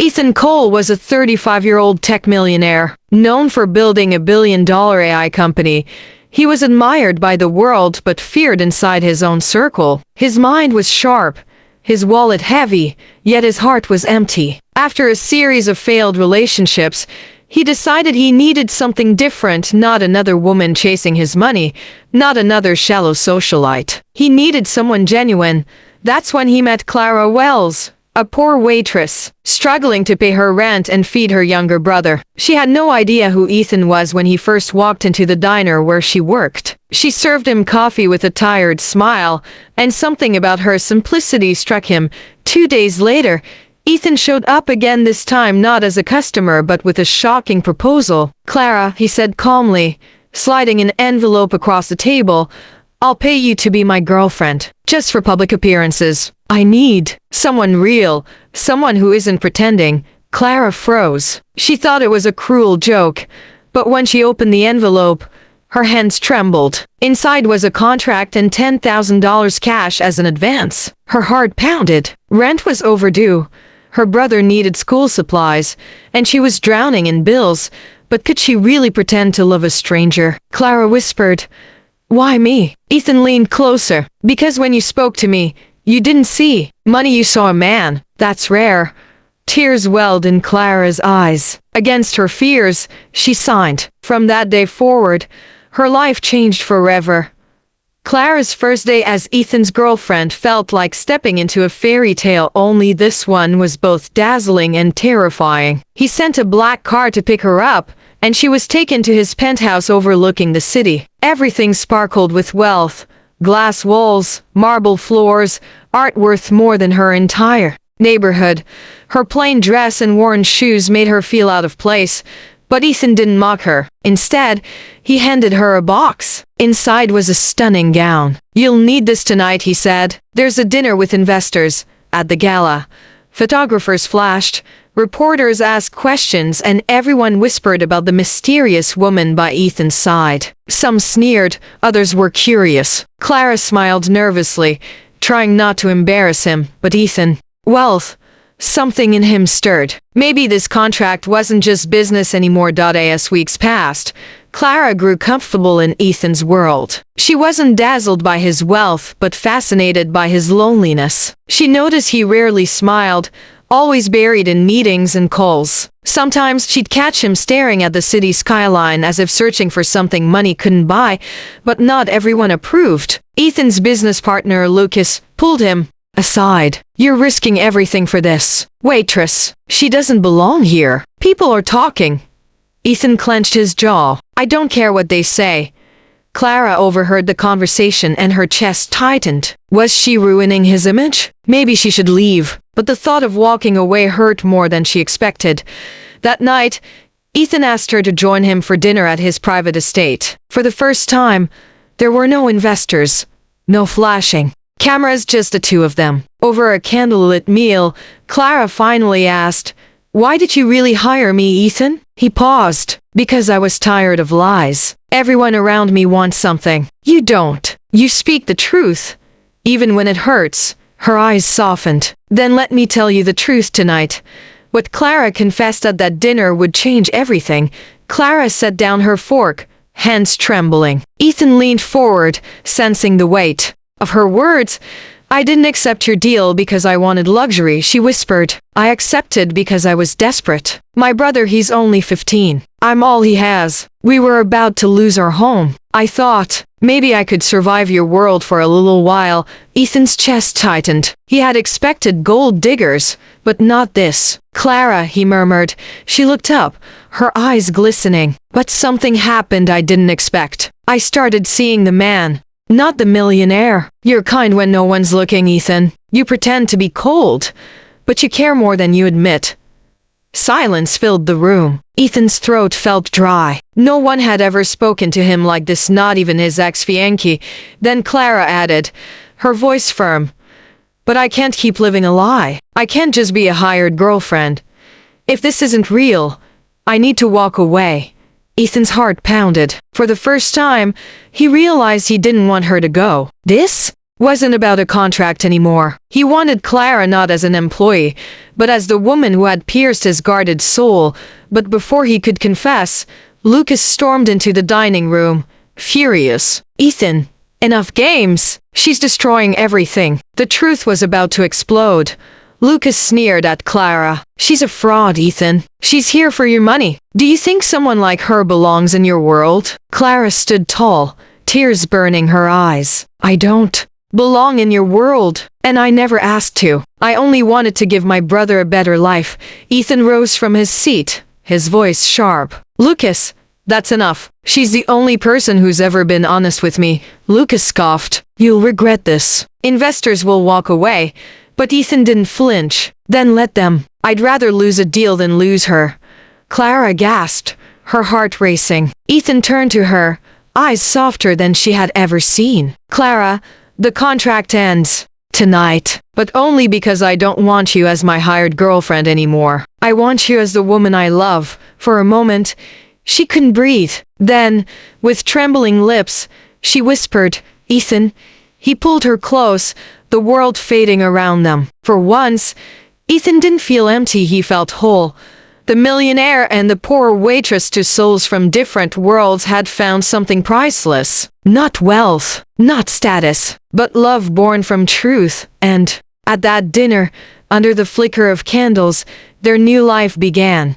Ethan Cole was a 35-year-old tech millionaire, known for building a billion-dollar AI company. He was admired by the world but feared inside his own circle. His mind was sharp, his wallet heavy, yet his heart was empty. After a series of failed relationships, he decided he needed something different, not another woman chasing his money, not another shallow socialite. He needed someone genuine. That's when he met Clara Wells, a poor waitress, struggling to pay her rent and feed her younger brother. She had no idea who Ethan was when he first walked into the diner where she worked. She served him coffee with a tired smile, and something about her simplicity struck him. 2 days later, Ethan showed up again, this time not as a customer but with a shocking proposal. "Clara," he said calmly, sliding an envelope across the table, "I'll pay you to be my girlfriend, just for public appearances. I need someone real, someone who isn't pretending." Clara froze. She thought it was a cruel joke, but when she opened the envelope, her hands trembled. Inside was a contract and $10,000 cash as an advance. Her heart pounded. Rent was overdue. Her brother needed school supplies, and she was drowning in bills. But could she really pretend to love a stranger? Clara whispered, "Why me?" Ethan leaned closer. "Because when you spoke to me, you didn't see money, you saw a man. That's rare." Tears welled in Clara's eyes. Against her fears, she signed. From that day forward, her life changed forever. Clara's first day as Ethan's girlfriend felt like stepping into a fairy tale, only this one was both dazzling and terrifying. He sent a black car to pick her up, and she was taken to his penthouse overlooking the city. Everything sparkled with wealth. Glass walls, marble floors, art worth more than her entire neighborhood. Her plain dress and worn shoes made her feel out of place, but Ethan didn't mock her. Instead, he handed her a box. Inside was a stunning gown. "You'll need this tonight," he said. "There's a dinner with investors at the gala." Photographers flashed, reporters asked questions, and everyone whispered about the mysterious woman by Ethan's side. Some sneered, others were curious. Clara smiled nervously, trying not to embarrass him, but Ethan, wealth, something in him stirred. Maybe this contract wasn't just business anymore. As weeks passed, Clara grew comfortable in Ethan's world. She wasn't dazzled by his wealth, but fascinated by his loneliness. She noticed he rarely smiled, always buried in meetings and calls. Sometimes she'd catch him staring at the city skyline as if searching for something money couldn't buy, but not everyone approved. Ethan's business partner, Lucas, pulled him aside. "You're risking everything for this waitress. She doesn't belong here. People are talking." Ethan clenched his jaw. "I don't care what they say." Clara overheard the conversation and her chest tightened. Was she ruining his image? Maybe she should leave. But the thought of walking away hurt more than she expected. That night, Ethan asked her to join him for dinner at his private estate. For the first time, there were no investors, no flashing cameras, just the two of them. Over a candlelit meal, Clara finally asked, "Why did you really hire me, Ethan?" He paused. "Because I was tired of lies. Everyone around me wants something. You don't. You speak the truth, even when it hurts." Her eyes softened. "Then let me tell you the truth tonight." What Clara confessed at that dinner would change everything. Clara set down her fork, hands trembling. Ethan leaned forward, sensing the weight of her words. "I didn't accept your deal because I wanted luxury," she whispered. "I accepted because I was desperate. My brother, he's only 15. I'm all he has. We were about to lose our home. I thought, maybe I could survive your world for a little while." Ethan's chest tightened. He had expected gold diggers, but not this. "Clara," he murmured. She looked up, her eyes glistening. "But something happened I didn't expect. I started seeing the man. Not the millionaire. You're kind when no one's looking, Ethan. You pretend to be cold, but you care more than you admit." Silence filled the room. Ethan's throat felt dry. No one had ever spoken to him like this, not even his ex-fiancée. Then Clara added, her voice firm, "But I can't keep living a lie. I can't just be a hired girlfriend. If this isn't real, I need to walk away." Ethan's heart pounded. For the first time, he realized he didn't want her to go. This wasn't about a contract anymore. He wanted Clara not as an employee, but as the woman who had pierced his guarded soul. But before he could confess, Lucas stormed into the dining room, furious. "Ethan, enough games! She's destroying everything." The truth was about to explode. Lucas sneered at Clara. "She's a fraud, Ethan. She's here for your money. Do you think someone like her belongs in your world?" Clara stood tall, tears burning her eyes. "I don't belong in your world, and I never asked to. I only wanted to give my brother a better life." Ethan rose from his seat, his voice sharp. "Lucas, that's enough. She's the only person who's ever been honest with me." Lucas scoffed. "You'll regret this. Investors will walk away." But Ethan didn't flinch. "Then let them. I'd rather lose a deal than lose her." Clara gasped, her heart racing. Ethan turned to her, eyes softer than she had ever seen. "Clara, the contract ends tonight, but only because I don't want you as my hired girlfriend anymore. I want you as the woman I love." For a moment, she couldn't breathe. Then, with trembling lips, she whispered, "Ethan." He pulled her close, the world fading around them. For once, Ethan didn't feel empty, he felt whole. The millionaire and the poor waitress, two souls from different worlds, had found something priceless. Not wealth, not status, but love born from truth. And at that dinner, under the flicker of candles, their new life began.